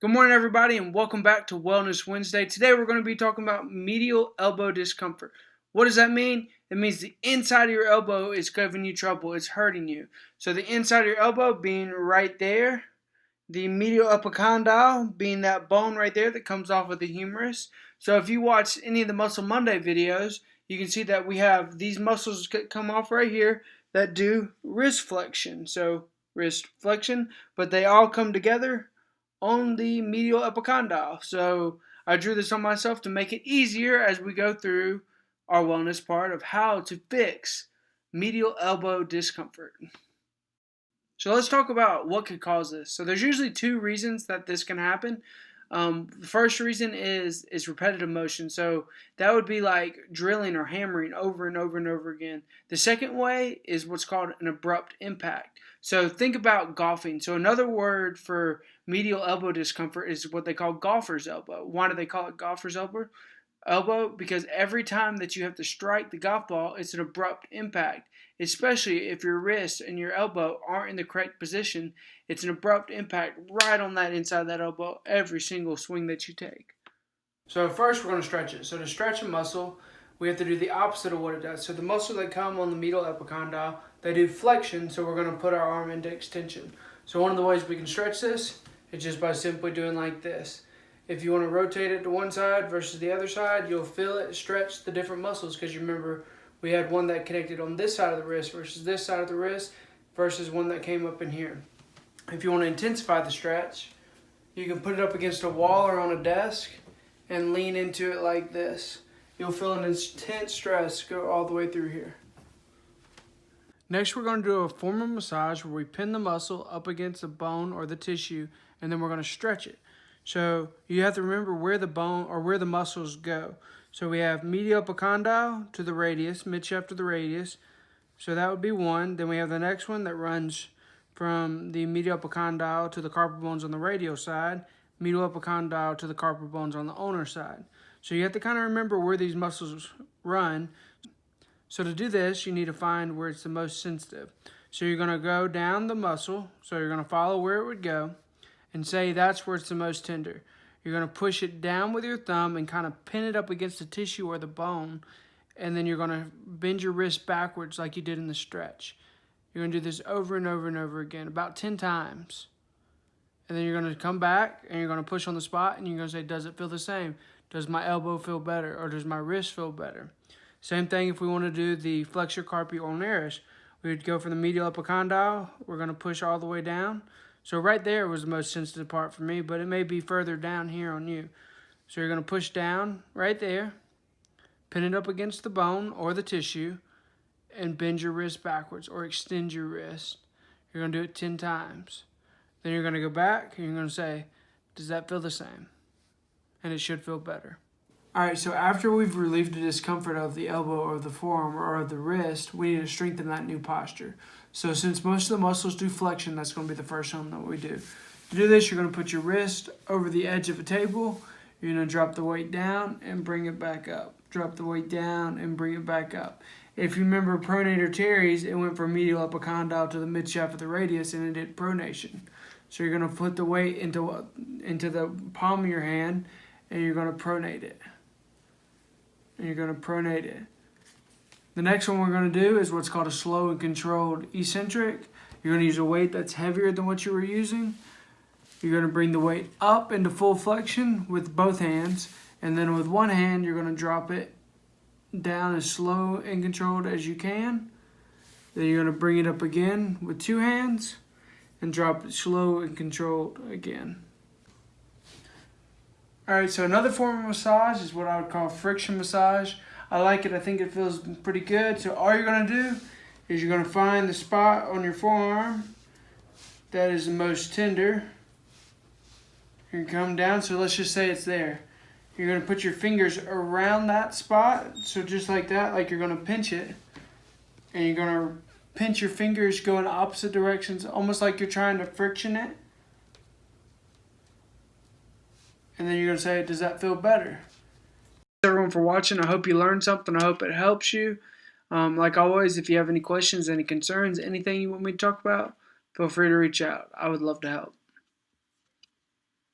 Good morning, everybody, and welcome back to Wellness Wednesday. Today we're going to be talking about medial elbow discomfort. What does that mean? It means the inside of your elbow is giving you trouble. It's hurting you. So the inside of your elbow being right there, the medial epicondyle being that bone right there that comes off of the humerus. So if you watch any of the Muscle Monday videos, you can see that we have these muscles come off right here that do wrist flexion. So wrist flexion, but they all come together on the medial epicondyle. So I drew this on myself to make it easier as we go through our wellness part of how to fix medial elbow discomfort. So let's talk about what could cause this. So there's usually two reasons that this can happen. The first reason is repetitive motion. So that would be like drilling or hammering over and over and over again. The second way is what's called an abrupt impact. So think about golfing. So another word for medial elbow discomfort is what they call golfer's elbow. Why do they call it golfer's elbow? Because every time that you have to strike the golf ball, it's an abrupt impact. Especially if your wrist and your elbow aren't in the correct position, it's an abrupt impact right on that inside of that elbow every single swing that you take. So first we're going to stretch it. So to stretch a muscle, we have to do the opposite of what it does. So the muscles that come on the medial epicondyle, they do flexion, so we're going to put our arm into extension. So one of the ways we can stretch this is just by simply doing like this. If you want to rotate it to one side versus the other side, you'll feel it stretch the different muscles, because you remember we had one that connected on this side of the wrist versus this side of the wrist versus one that came up in here. If you want to intensify the stretch, you can put it up against a wall or on a desk and lean into it like this. You'll feel an intense stress go all the way through here. Next, we're going to do a form of massage where we pin the muscle up against the bone or the tissue, and then we're going to stretch it. So you have to remember where the bone or where the muscles go. So we have medial epicondyle to the radius, mid-shaft to the radius. So that would be one. Then we have the next one that runs from the medial epicondyle to the carpal bones on the radial side, medial epicondyle to the carpal bones on the ulnar side. So you have to kind of remember where these muscles run. So to do this, you need to find where it's the most sensitive. So you're going to go down the muscle. So you're going to follow where it would go and say that's where it's the most tender. You're going to push it down with your thumb and kind of pin it up against the tissue or the bone. And then you're going to bend your wrist backwards like you did in the stretch. You're going to do this over and over and over again, about 10 times. And then you're going to come back and you're going to push on the spot and you're going to say, does it feel the same? Does my elbow feel better, or does my wrist feel better? Same thing if we want to do the flexor carpi ulnaris. We would go for the medial epicondyle. We're going to push all the way down. So right there was the most sensitive part for me, but it may be further down here on you. So you're going to push down right there, pin it up against the bone or the tissue, and bend your wrist backwards or extend your wrist. You're going to do it 10 times. Then you're going to go back and you're going to say, does that feel the same? And it should feel better. All right, so after we've relieved the discomfort of the elbow or the forearm or the wrist, we need to strengthen that new posture. So since most of the muscles do flexion, that's going to be the first one that we do. To do this, you're going to put your wrist over the edge of a table. You're going to drop the weight down and bring it back up. Drop the weight down and bring it back up. If you remember pronator teres, it went from medial epicondyle to the mid-shaft of the radius, and it did pronation. So you're going to put the weight into the palm of your hand, and you're going to pronate it. And you're going to pronate it. The next one we're going to do is what's called a slow and controlled eccentric. You're going to use a weight that's heavier than what you were using. You're going to bring the weight up into full flexion with both hands. And then with one hand, you're going to drop it down as slow and controlled as you can. Then you're going to bring it up again with two hands and drop it slow and controlled again. Alright, so another form of massage is what I would call friction massage. I like it. I think it feels pretty good. So all you're going to do is you're going to find the spot on your forearm that is the most tender. You're going to come down. So let's just say it's there. You're going to put your fingers around that spot. So just like that, like you're going to pinch it. And you're going to pinch your fingers going opposite directions, almost like you're trying to friction it. And then you're going to say, does that feel better? Thanks everyone for watching. I hope you learned something. I hope it helps you. Like always, if you have any questions, any concerns, anything you want me to talk about, feel free to reach out. I would love to help.